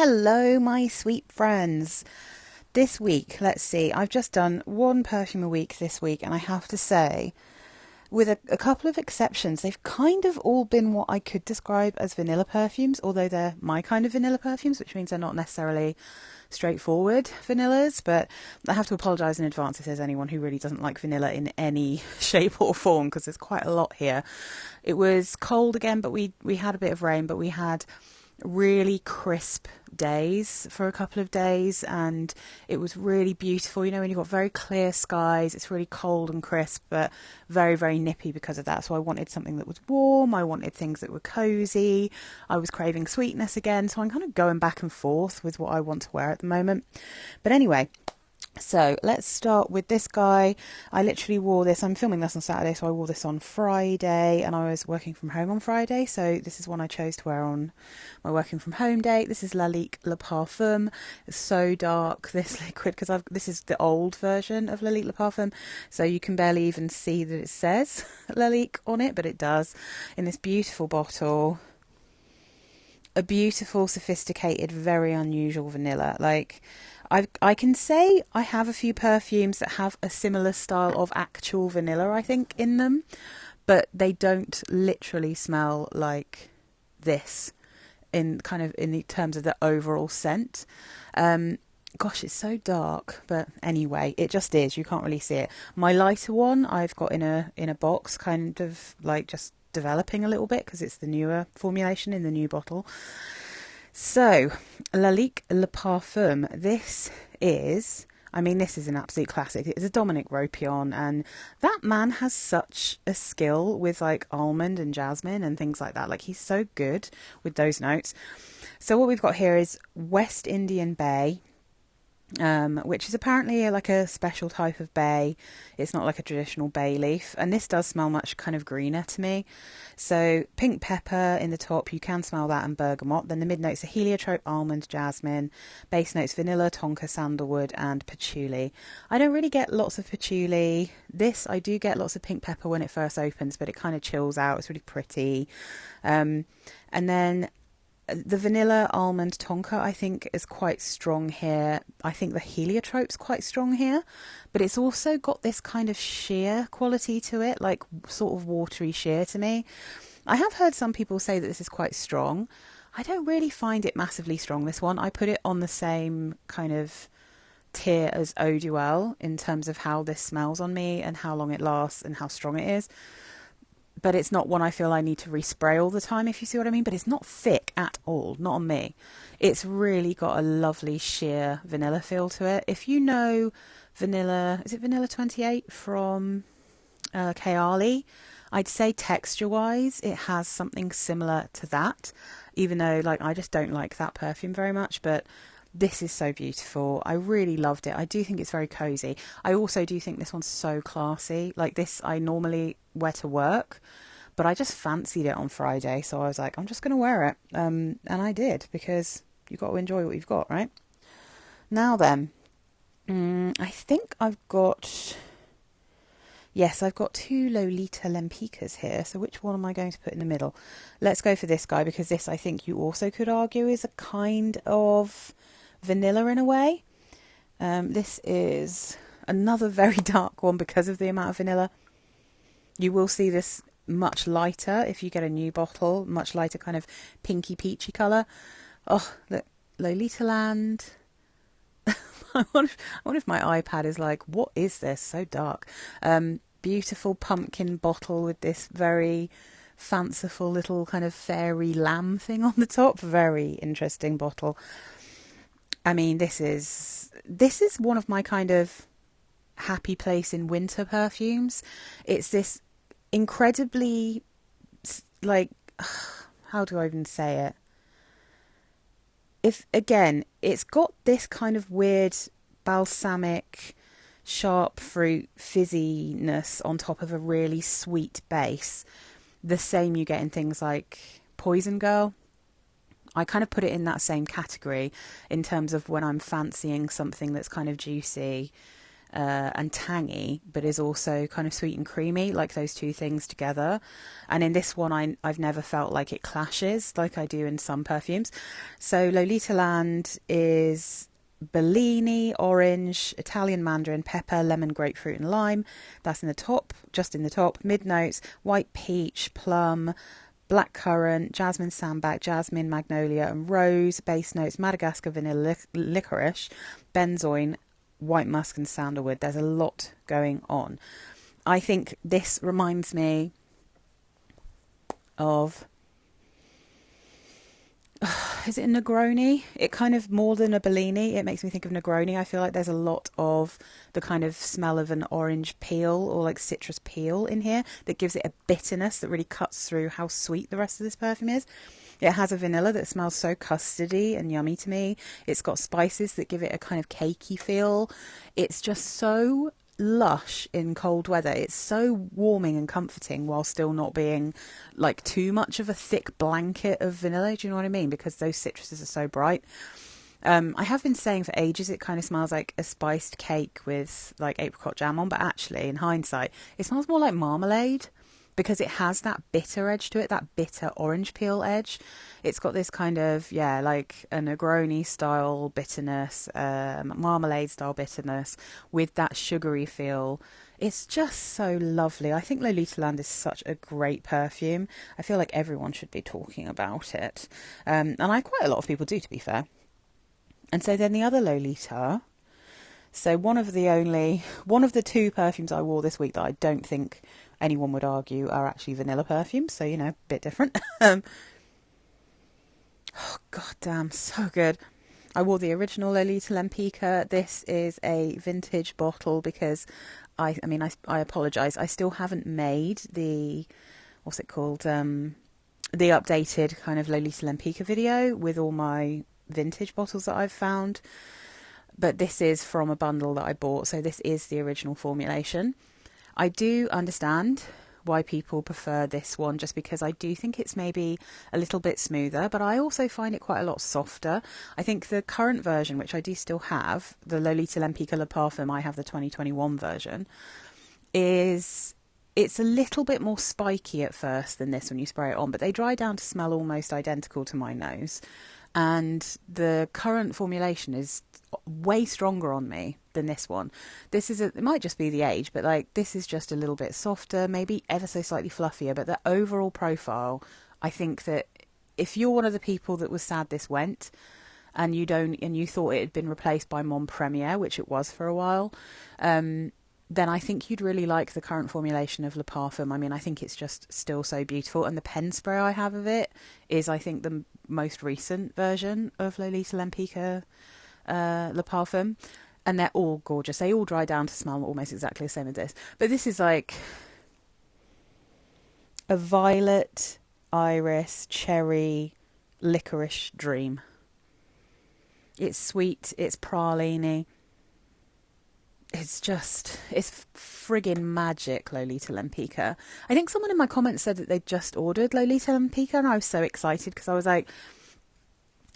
Hello, my sweet friends. This week, let's see, I've just done one perfume a week this week, and I have to say, with a couple of exceptions, they've kind of all been what I could describe as vanilla perfumes, although they're my kind of vanilla perfumes, which means they're not necessarily straightforward vanillas. But I have to apologise in advance if there's anyone who really doesn't like vanilla in any shape or form, because there's quite a lot here. It was cold again, but we had a bit of rain, but we had really crisp days for a couple of days, and it was really beautiful. You know, when you've got very clear skies, it's really cold and crisp, but very, very nippy because of that. So I wanted something that was warm. I wanted things that were cozy. I was craving sweetness again. So I'm kind of going back and forth with what I want to wear at the moment. But anyway, so let's start with this guy. I literally wore this. I'm filming this on Saturday, so I wore this on Friday, and I was working from home on Friday. So this is one I chose to wear on my working from home day. This is Lalique Le Parfum. It's so dark, this liquid, because this is the old version of Lalique Le Parfum, so you can barely even see that it says Lalique on it, but it does, in this beautiful bottle. A beautiful, sophisticated, very unusual vanilla. Like, I can say I have a few perfumes that have a similar style of actual vanilla, I think, in them, but they don't literally smell like this in the terms of the overall scent. Gosh, it's so dark, but anyway, it just is. You can't really see it. My lighter one I've got in a box, kind of like just developing a little bit because it's the newer formulation in the new bottle. So, Lalique Le Parfum. This is an absolute classic. It's a Dominique Ropion, and that man has such a skill with like almond and jasmine and things like that. Like, he's so good with those notes. So what we've got here is West Indian Bay, which is apparently like a special type of bay. It's not like a traditional bay leaf, and this does smell much kind of greener to me. So pink pepper in the top, you can smell that, and bergamot. Then the mid notes are heliotrope, almond, jasmine. Base notes vanilla, tonka, sandalwood, and patchouli. I don't really get lots of patchouli. This, I do get lots of pink pepper when it first opens, but it kind of chills out. It's really pretty. And then the vanilla, almond, tonka, I think, is quite strong here. I think the heliotrope's quite strong here, but it's also got this kind of sheer quality to it, like sort of watery sheer to me. I have heard some people say that this is quite strong. I don't really find it massively strong, this one. I put it on the same kind of tier as Eau Duelle in terms of how this smells on me and how long it lasts and how strong it is. But it's not one I feel I need to respray all the time, if you see what I mean. But it's not thick at all, not on me. It's really got a lovely sheer vanilla feel to it. If you know vanilla, is it Vanilla 28 from Kayali? I'd say texture-wise, it has something similar to that. Even though, like, I just don't like that perfume very much, but this is so beautiful. I really loved it. I do think it's very cozy. I also do think this one's so classy. Like, this I normally wear to work, but I just fancied it on Friday, so I was like, I'm just going to wear it. And I did, because you've got to enjoy what you've got, right? Now then, I think I've got... Yes, I've got two Lolita Lempickas here, so which one am I going to put in the middle? Let's go for this guy, because this, I think you also could argue, is a kind of vanilla in a way. This is another very dark one because of the amount of vanilla. You will see this much lighter if you get a new bottle, much lighter kind of pinky peachy colour. Oh, look, LolitaLand. I wonder if my iPad is like, what is this? So dark. Beautiful pumpkin bottle with this very fanciful little kind of fairy lamb thing on the top. Very interesting bottle. I mean, this is one of my kind of happy place in winter perfumes. It's this incredibly, like, how do I even say it? It's got this kind of weird balsamic, sharp fruit fizziness on top of a really sweet base. The same you get in things like Poison Girl. I kind of put it in that same category in terms of when I'm fancying something that's kind of juicy and tangy, but is also kind of sweet and creamy, like those two things together. And in this one, I've never felt like it clashes like I do in some perfumes. So LolitaLand is Bellini, orange, Italian mandarin, pepper, lemon, grapefruit and lime. That's in the top, just in the top. Mid notes, white peach, plum, black currant, jasmine sambac, jasmine, magnolia and rose. Base notes, Madagascar, vanilla, licorice, benzoin, white musk and sandalwood. There's a lot going on. I think this reminds me of, is it a Negroni? It kind of, more than a Bellini, it makes me think of Negroni. I feel like there's a lot of the kind of smell of an orange peel or like citrus peel in here that gives it a bitterness that really cuts through how sweet the rest of this perfume is. It has a vanilla that smells so custardy and yummy to me. It's got spices that give it a kind of cakey feel. It's just so lush in cold weather. It's so warming and comforting while still not being like too much of a thick blanket of vanilla. Do you know what I mean? Because those citruses are so bright. I have been saying for ages it kind of smells like a spiced cake with like apricot jam on, but actually in hindsight it smells more like marmalade, because it has that bitter edge to it, that bitter orange peel edge. It's got this kind of, yeah, like a Negroni style bitterness, marmalade style bitterness with that sugary feel. It's just so lovely. I think LolitaLand is such a great perfume. I feel like everyone should be talking about it. And quite a lot of people do, to be fair. And so then the other Lolita. So one of the two perfumes I wore this week that I don't think anyone would argue are actually vanilla perfumes. So, you know, a bit different. Oh, god damn, so good. I wore the original Lolita Lempicka. This is a vintage bottle because I apologise. I still haven't made the, what's it called? The updated kind of Lolita Lempicka video with all my vintage bottles that I've found. But this is from a bundle that I bought. So this is the original formulation. I do understand why people prefer this one, just because I do think it's maybe a little bit smoother, but I also find it quite a lot softer. I think the current version, which I do still have, the Lolita Lempicka Le Parfum, I have the 2021 version, it's a little bit more spiky at first than this when you spray it on, but they dry down to smell almost identical to my nose. And the current formulation is way stronger on me than this one. It might just be the age, but like this is just a little bit softer, maybe ever so slightly fluffier, but the overall profile, I think that if you're one of the people that was sad this went and you thought it had been replaced by Mon Premier, which it was for a while, then I think you'd really like the current formulation of Le Parfum. I mean, I think it's just still so beautiful. And the pen spray I have of it is, I think, the most recent version of Lolita Lempicka Le Parfum. And they're all gorgeous. They all dry down to smell almost exactly the same as this. But this is like a violet, iris, cherry, licorice dream. It's sweet. It's praline-y. It's friggin' magic, Lolita Lempicka. I think someone in my comments said that they just ordered Lolita Lempicka, and I was so excited because I was like,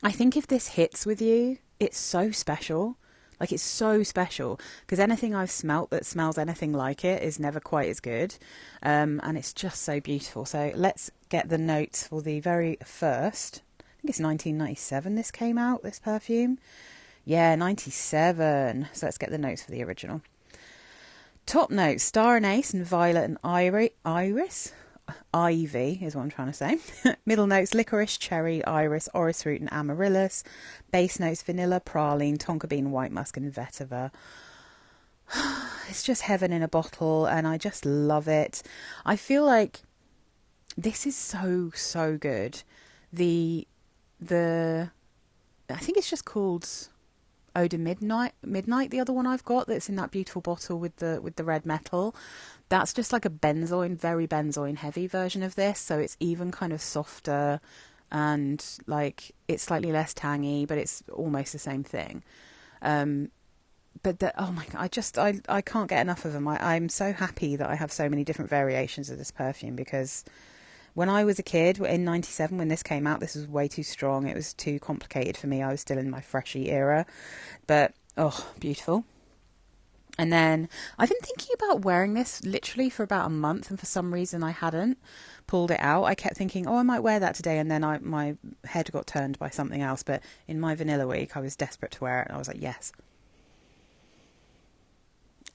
I think if this hits with you, it's so special. Like, it's so special because anything I've smelt that smells anything like it is never quite as good. And it's just so beautiful. So let's get the notes for the very first. I think it's 1997 this came out, this perfume. Yeah, 97. So let's get the notes for the original. Top notes, star anise and violet and iris. Ivy is what I'm trying to say. Middle notes, licorice, cherry, iris, orris root and amaryllis. Base notes, vanilla, praline, tonka bean, white musk and vetiver. It's just heaven in a bottle and I just love it. I feel like this is so good. I think it's just called Eau de Midnight, the other one I've got that's in that beautiful bottle with the red metal. That's just like a very benzoin heavy version of this, so it's even kind of softer and like it's slightly less tangy, but it's almost the same thing. But oh my god, I can't get enough of them. I'm so happy that I have so many different variations of this perfume because when I was a kid, in 97, when this came out, this was way too strong. It was too complicated for me. I was still in my freshy era. But, oh, beautiful. And then I've been thinking about wearing this literally for about a month, and for some reason I hadn't pulled it out. I kept thinking, oh, I might wear that today, and then my head got turned by something else. But in my vanilla week, I was desperate to wear it, and I was like, yes.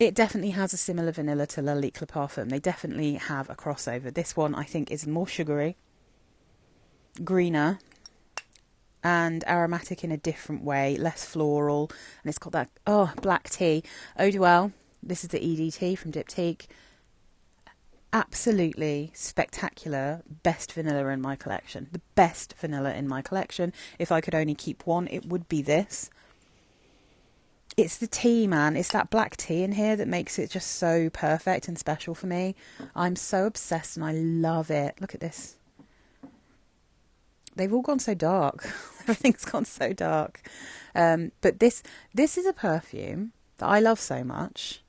It definitely has a similar vanilla to Lalique Le Parfum. They definitely have a crossover. This one, I think, is more sugary, greener, and aromatic in a different way, less floral, and it's got that black tea. Eau Duelle, this is the EDT from Diptyque. Absolutely spectacular, best vanilla in my collection. The best vanilla in my collection. If I could only keep one, it would be this. It's the tea, man. It's that black tea in here that makes it just so perfect and special for me. I'm so obsessed and I love it. Look at this. They've all gone so dark. Everything's gone so dark. But this is a perfume that I love so much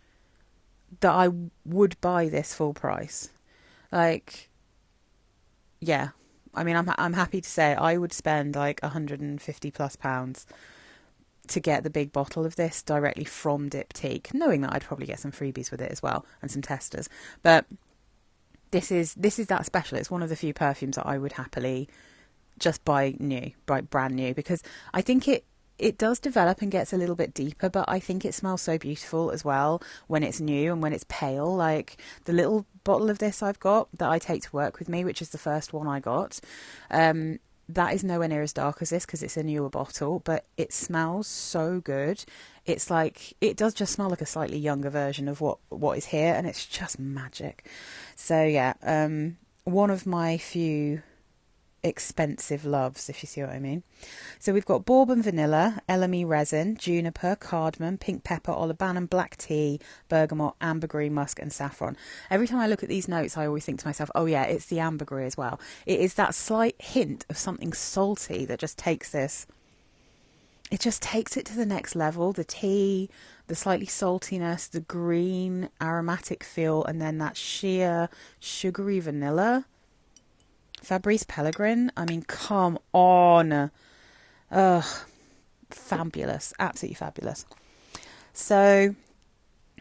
that I would buy this full price. Like, yeah. I mean, I'm happy to say I would spend like £150+ to get the big bottle of this directly from Diptyque, knowing that I'd probably get some freebies with it as well and some testers. But this is that special. It's one of the few perfumes that I would happily just buy brand new, because I think it does develop and gets a little bit deeper, but I think it smells so beautiful as well when it's new and when it's pale. Like the little bottle of this I've got that I take to work with me, which is the first one I got, that is nowhere near as dark as this because it's a newer bottle, but it smells so good. It's like, it does just smell like a slightly younger version of what is here, and it's just magic. So yeah, one of my few expensive loves, if you see what I mean. So we've got bourbon vanilla, elemi resin, juniper, cardamom, pink pepper, olibanum, black tea, bergamot, ambergris, musk and saffron. Every time I look at these notes, I always think to myself, oh yeah, it's the ambergris as well. It is that slight hint of something salty that just takes this, it just takes it to the next level. The tea, the slightly saltiness, the green aromatic feel, and then that sheer sugary vanilla. Fabrice Pellegrin, I mean, come on. Ugh, fabulous, absolutely fabulous. So,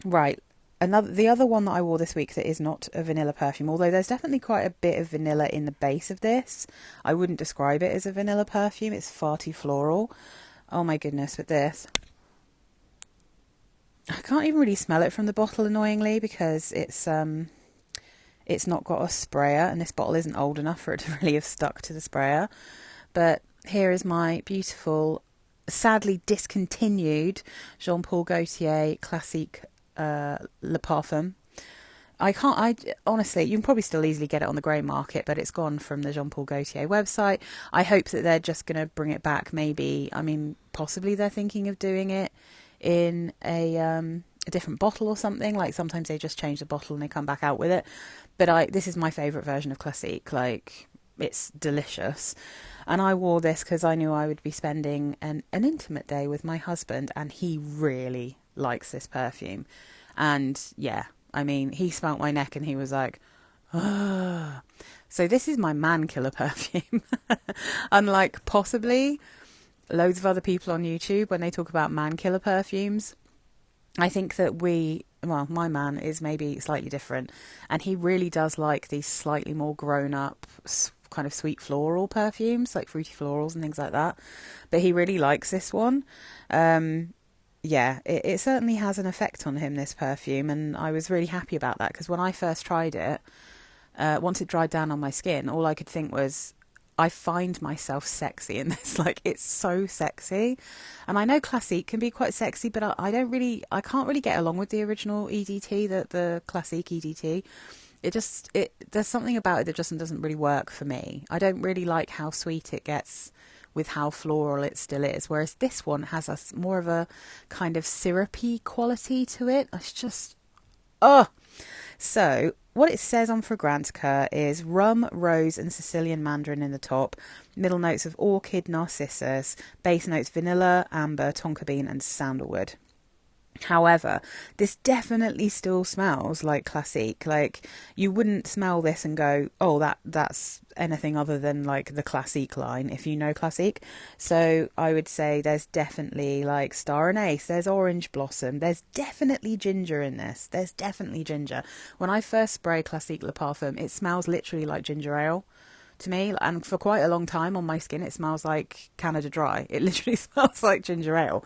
right, the other one that I wore this week that is not a vanilla perfume, although there's definitely quite a bit of vanilla in the base of this. I wouldn't describe it as a vanilla perfume, it's far too floral. Oh my goodness, with this. I can't even really smell it from the bottle, annoyingly, because it's not got a sprayer, and this bottle isn't old enough for it to really have stuck to the sprayer. But here is my beautiful, sadly discontinued Jean Paul Gaultier Classique Le Parfum. Honestly, you can probably still easily get it on the grey market, but it's gone from the Jean Paul Gaultier website. I hope that they're just going to bring it back, maybe. I mean, possibly they're thinking of doing it in a different bottle or something. Like sometimes they just change the bottle and they come back out with it. But this is my favourite version of Classique. Like, it's delicious. And I wore this because I knew I would be spending an intimate day with my husband, and he really likes this perfume. And yeah, I mean, he smelt my neck and he was like, ah. So this is my man killer perfume. Unlike possibly loads of other people on YouTube when they talk about man killer perfumes. I think that my man is maybe slightly different, and he really does like these slightly more grown up kind of sweet floral perfumes, like fruity florals and things like that. But he really likes this one. Yeah, it certainly has an effect on him, this perfume, and I was really happy about that, because when I first tried it, once it dried down on my skin, all I could think was, I find myself sexy in this. Like, it's so sexy. And I know Classique can be quite sexy, but I can't really get along with the original EDT, the Classique EDT. There's something about it that just doesn't really work for me. I don't really like how sweet it gets with how floral it still is. Whereas this one has more of a kind of syrupy quality to it. It's just, So, what it says on Fragrantica is rum, rose and Sicilian mandarin in the top, middle notes of orchid, narcissus, base notes vanilla, amber, tonka bean and sandalwood. However, this definitely still smells like Classique. Like, you wouldn't smell this and go, oh, that's anything other than like the Classique line, if you know Classique. So I would say there's definitely like star anise, there's orange blossom, there's definitely ginger in this. There's definitely ginger. When I first spray Classique Le Parfum, it smells literally like ginger ale to me, and for quite a long time on my skin it smells like Canada Dry. It literally smells like ginger ale.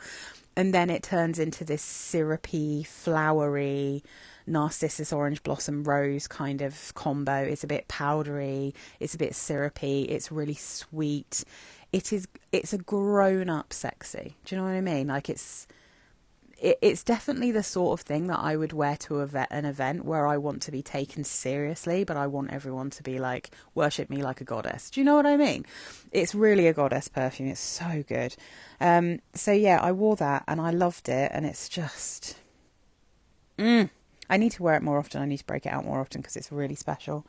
And then it turns into this syrupy, flowery, narcissus, orange blossom, rose kind of combo. It's a bit powdery, it's a bit syrupy, it's really sweet. It's a grown-up sexy. Do you know what I mean? Like, it's definitely the sort of thing that I would wear to an event where I want to be taken seriously, but I want everyone to be like, worship me like a goddess. Do you know what I mean? It's really a goddess perfume. It's so good. So yeah, I wore that and I loved it, and it's just... I need to wear it more often. I need to break it out more often because it's really special.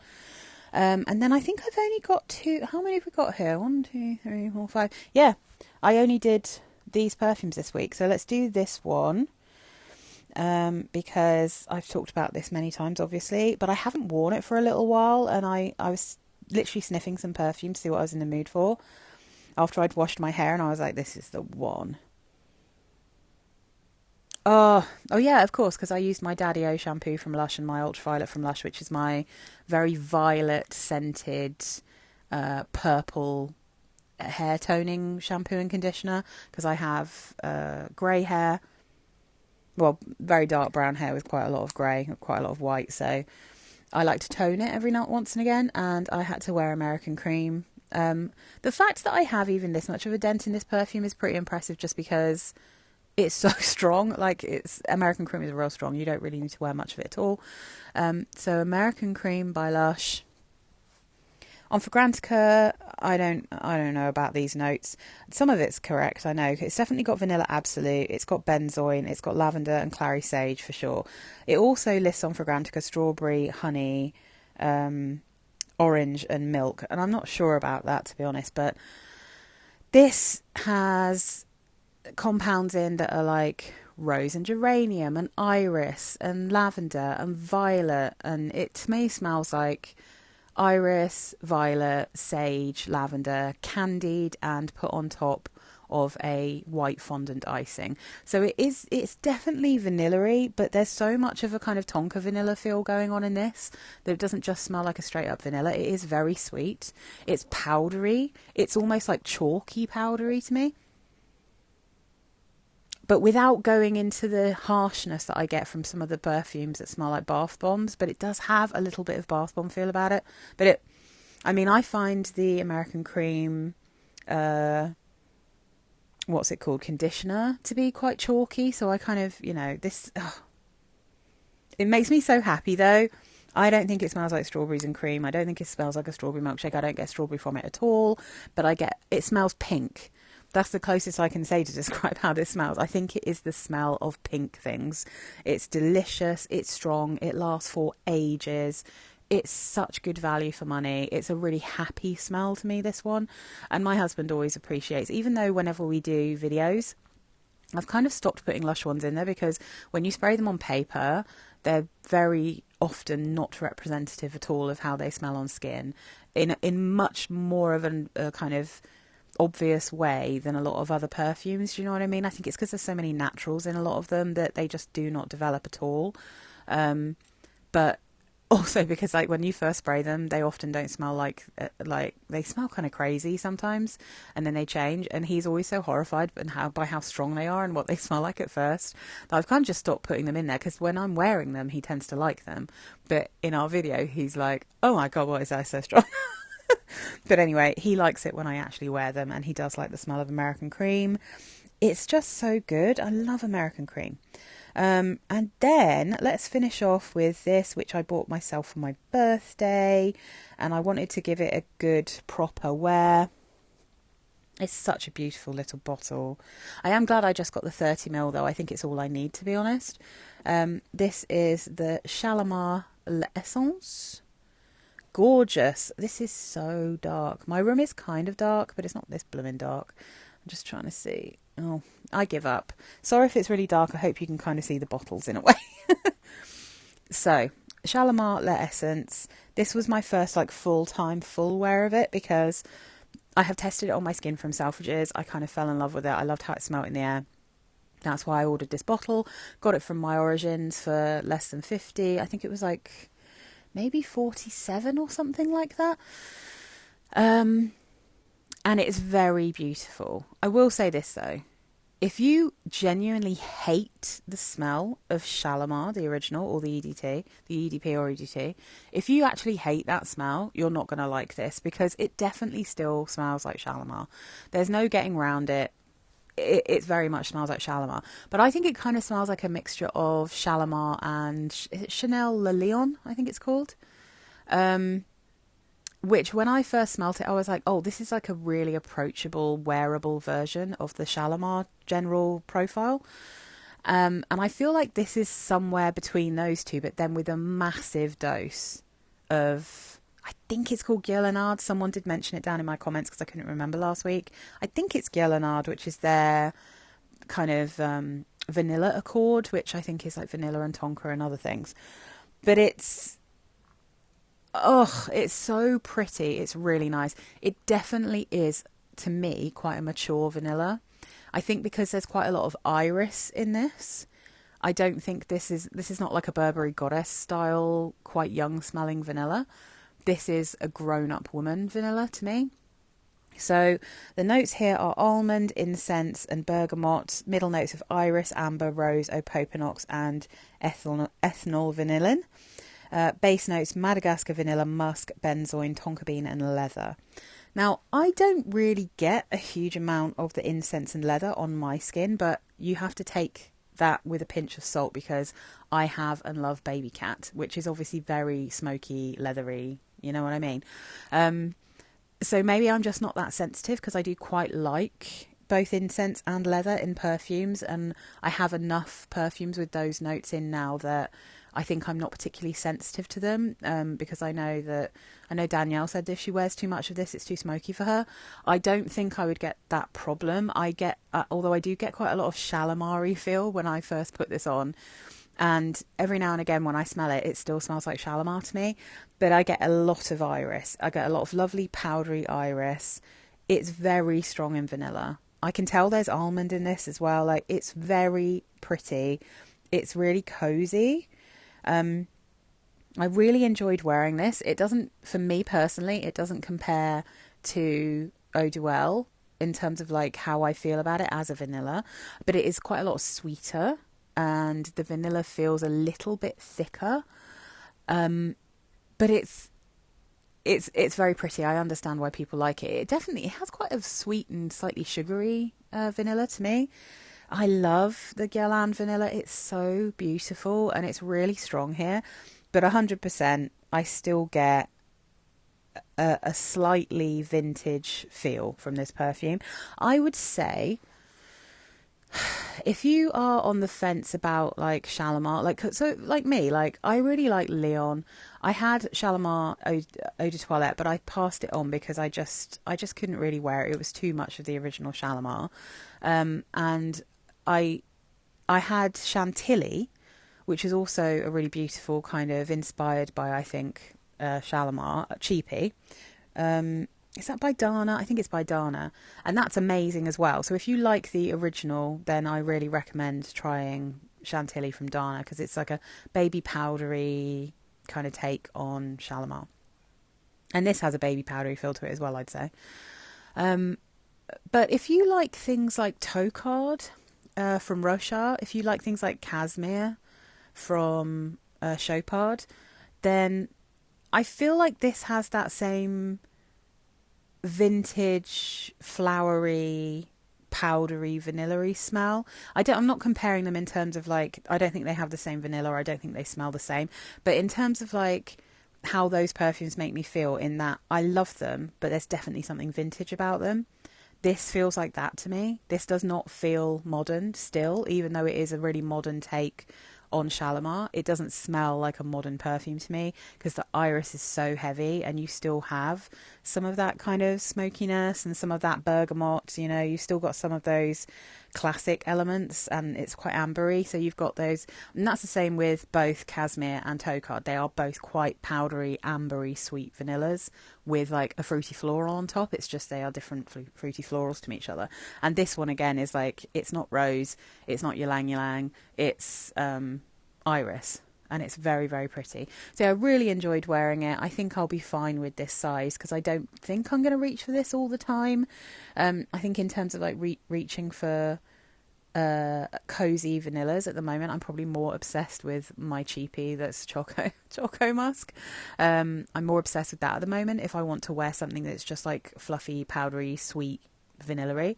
And then I think I've only got two... How many have we got here? 1, 2, 3, 4, 5. Yeah, I only did these perfumes this week, so let's do this one, because I've talked about this many times obviously, but I haven't worn it for a little while, and I was literally sniffing some perfume to see what I was in the mood for after I'd washed my hair, and I was like, this is the one. Oh yeah, of course, because I used my Daddy O shampoo from Lush and my Ultraviolet from Lush, which is my very violet scented purple hair toning shampoo and conditioner, because I have grey hair, well, very dark brown hair with quite a lot of grey, quite a lot of white, so I like to tone it every now once and again, and I had to wear American Cream. The fact that I have even this much of a dent in this perfume is pretty impressive, just because it's so strong. Like, it's American Cream is real strong. You don't really need to wear much of it at all. So American Cream by Lush. On Fragrantica, I don't know about these notes. Some of it's correct, I know. It's definitely got Vanilla Absolute, it's got benzoin, it's got lavender and clary sage for sure. It also lists on Fragrantica strawberry, honey, orange and milk. And I'm not sure about that, to be honest. But this has compounds in that are like rose and geranium and iris and lavender and violet. And it, to me, smells like iris, violet, sage, lavender, candied and put on top of a white fondant icing. So it's definitely vanilla-y, but there's so much of a kind of tonka vanilla feel going on in this that it doesn't just smell like a straight up vanilla. It is very sweet. It's powdery. It's almost like chalky powdery to me, but without going into the harshness that I get from some of the perfumes that smell like bath bombs. But it does have a little bit of bath bomb feel about it. But I find the American Cream, what's it called, conditioner, to be quite chalky. So I kind of, this, it makes me so happy though. I don't think it smells like strawberries and cream. I don't think it smells like a strawberry milkshake. I don't get strawberry from it at all. But it smells pink. That's the closest I can say to describe how this smells. I think it is the smell of pink things. It's delicious, it's strong, it lasts for ages. It's such good value for money. It's a really happy smell to me, this one. And my husband always appreciates, even though whenever we do videos, I've kind of stopped putting Lush ones in there, because when you spray them on paper, they're very often not representative at all of how they smell on skin, in much more of a kind of obvious way than a lot of other perfumes. Do you know what I mean? I think it's because there's so many naturals in a lot of them that they just do not develop at all. But also because, like, when you first spray them, they often don't smell like they smell kind of crazy sometimes, and then they change. And he's always so horrified by how strong they are and what they smell like at first, that I've kind of just stopped putting them in there, because when I'm wearing them, he tends to like them. But in our video, he's like, oh my God, why is that so strong? But anyway, he likes it when I actually wear them, and he does like the smell of American Cream. It's just so good. I love American Cream. And then let's finish off with this, which I bought myself for my birthday, and I wanted to give it a good proper wear. It's such a beautiful little bottle. I am glad I just got the 30ml though. I think it's all I need, to be honest. This is the Shalimar L'Essence. Gorgeous. This is so dark. My room is kind of dark, but it's not this blooming dark. I'm just trying to see. Oh, I give up. Sorry if it's really dark. I hope you can kind of see the bottles in a way. So, Shalimar Le Essence. This was my first like full-time full wear of it because I have tested it on my skin from Selfridges. I kind of fell in love with it. I loved how it smelled in the air. That's why I ordered this bottle. Got it from My Origins for less than 50. I think it was like maybe 47 or something like that. And it's very beautiful. I will say this though. If you genuinely hate the smell of Shalimar, the original, or the EDT, the EDP or EDT, if you actually hate that smell, you're not going to like this because it definitely still smells like Shalimar. There's no getting around it. It very much smells like Shalimar. But I think it kind of smells like a mixture of Shalimar and is it Chanel Le Lion, I think it's called. Which when I first smelt it, I was like, oh, this is like a really approachable, wearable version of the Shalimar general profile. And I feel like this is somewhere between those two, but then with a massive dose of, I think it's called Guerlain. Someone did mention it down in my comments because I couldn't remember last week. I think it's Guerlain, which is their kind of vanilla accord, which I think is like vanilla and tonka and other things. But it's so pretty. It's really nice. It definitely is, to me, quite a mature vanilla. I think because there's quite a lot of iris in this. I don't think this is not like a Burberry Goddess style, quite young smelling vanilla. This is a grown-up woman vanilla to me. So the notes here are almond, incense and bergamot. Middle notes of iris, amber, rose, opopanox and ethyl vanillin. Base notes, Madagascar vanilla, musk, benzoin, tonka bean and leather. Now, I don't really get a huge amount of the incense and leather on my skin, but you have to take that with a pinch of salt because I have and love Baby Cat, which is obviously very smoky, leathery, you know what I mean? So maybe I'm just not that sensitive because I do quite like both incense and leather in perfumes, and I have enough perfumes with those notes in now that I think I'm not particularly sensitive to them, because I know Danielle said if she wears too much of this, it's too smoky for her. I don't think I would get that problem. Although I do get quite a lot of Shalimar-y feel when I first put this on. And every now and again when I smell it, it still smells like Shalimar to me. But I get a lot of iris. I get a lot of lovely powdery iris. It's very strong in vanilla. I can tell there's almond in this as well. Like, it's very pretty. It's really cozy. I really enjoyed wearing this. It doesn't, for me personally, it doesn't compare to Eau Duelle in terms of like how I feel about it as a vanilla, but it is quite a lot sweeter and the vanilla feels a little bit thicker. But it's very pretty. I understand why people like it. It has quite a sweet and slightly sugary vanilla to me. I love the Guerlain vanilla. It's so beautiful and it's really strong here. But 100%, I still get a slightly vintage feel from this perfume. I would say, if you are on the fence about like Shalimar, like me, like I really like Leon. I had Shalimar Eau de Toilette, but I passed it on because I just couldn't really wear it. It was too much of the original Shalimar. And I had Chantilly, which is also a really beautiful kind of inspired by, I think, Shalimar, Cheapy. Is that by Dana? I think it's by Dana. And that's amazing as well. So if you like the original, then I really recommend trying Chantilly from Dana because it's like a baby powdery kind of take on Shalimar. And this has a baby powdery feel to it as well, I'd say. But if you like things like Tocard from Rochard, if you like things like Casimir from Chopard, then I feel like this has that same vintage, flowery, powdery, vanilla-y smell. I'm not comparing them in terms of like, I don't think they have the same vanilla, or I don't think they smell the same, but in terms of like how those perfumes make me feel, in that I love them, but there's definitely something vintage about them. This feels like that to me. This does not feel modern still, even though it is a really modern take on Shalimar. It doesn't smell like a modern perfume to me because the iris is so heavy, and you still have some of that kind of smokiness and some of that bergamot. You know, you've still got some of those classic elements, and it's quite ambery, so you've got those. And that's the same with both Casimir and Tocard. They are both quite powdery, ambery, sweet vanillas with like a fruity floral on top. It's just they are different fruity florals to each other. And this one again is like, it's not rose, it's not ylang ylang, it's iris, and it's very, very pretty. So I really enjoyed wearing it. I think I'll be fine with this size because I don't think I'm going to reach for this all the time. I think in terms of like reaching for cozy vanillas at the moment, I'm probably more obsessed with my cheapie that's Choco Musk. I'm more obsessed with that at the moment if I want to wear something that's just like fluffy, powdery, sweet, vanilla-y.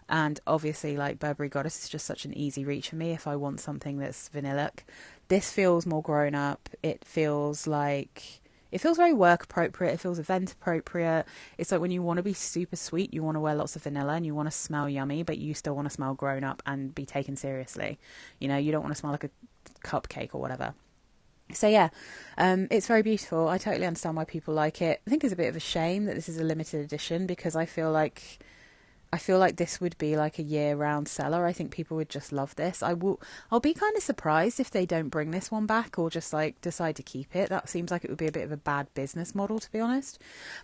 And obviously like Burberry Goddess is just such an easy reach for me if I want something that's vanillic. This feels more grown up. It feels very work appropriate. It feels event appropriate. It's like when you want to be super sweet, you want to wear lots of vanilla and you want to smell yummy, but you still want to smell grown up and be taken seriously. You know, you don't want to smell like a cupcake or whatever. So yeah, it's very beautiful. I totally understand why people like it. I think it's a bit of a shame that this is a limited edition because I feel like this would be like a year-round seller. I think people would just love this. I'll be kind of surprised if they don't bring this one back or just like decide to keep it. That seems like it would be a bit of a bad business model, to be honest.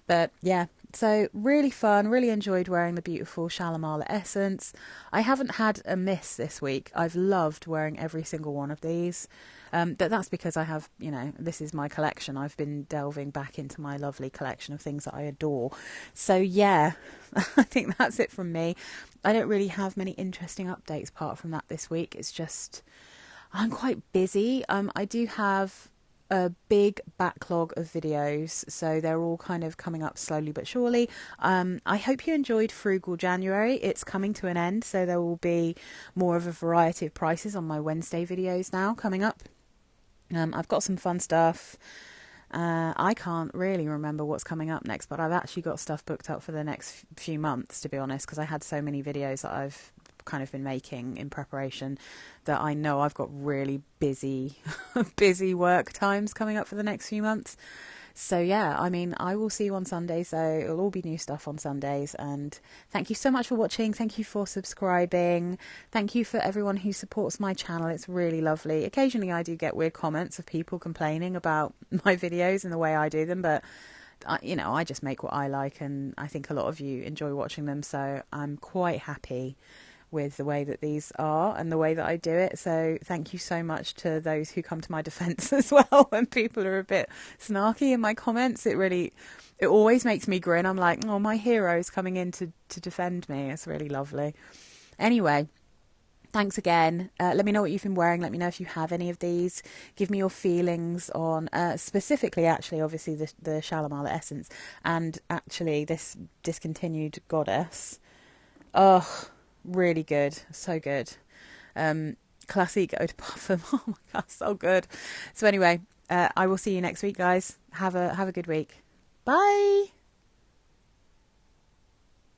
But yeah, so really fun. Really enjoyed wearing the beautiful Shalimar Essence. I haven't had a miss this week. I've loved wearing every single one of these. But that's because I have, you know, this is my collection. I've been delving back into my lovely collection of things that I adore. So yeah, I think that's it from me. I don't really have many interesting updates apart from that this week. It's just, I'm quite busy. I do have a big backlog of videos, so they're all kind of coming up slowly but surely. I hope you enjoyed Frugal January. It's coming to an end, so there will be more of a variety of prices on my Wednesday videos now coming up. I've got some fun stuff. I can't really remember what's coming up next, but I've actually got stuff booked up for the next few months, to be honest, because I had so many videos that I've kind of been making in preparation that I know I've got really busy work times coming up for the next few months. So yeah, I mean, I will see you on Sunday, so it'll all be new stuff on Sundays. And thank you so much for watching. Thank you for subscribing. Thank you for everyone who supports my channel. It's really lovely. Occasionally I do get weird comments of people complaining about my videos and the way I do them, but you know, I just make what I like, and I think a lot of you enjoy watching them, so I'm quite happy with the way that these are and the way that I do it. So thank you so much to those who come to my defense as well when people are a bit snarky in my comments. It always makes me grin. I'm like, oh, my hero's coming in to defend me. It's really lovely. Anyway, thanks again. Let me know what you've been wearing. Let me know if you have any of these. Give me your feelings on specifically, actually, obviously the Shalimar Essence, and actually this discontinued Goddess. Oh, really good. So good. Classique Eau De Parfum. Oh my god, so good. So anyway, I will see you next week, guys. Have a good week. Bye.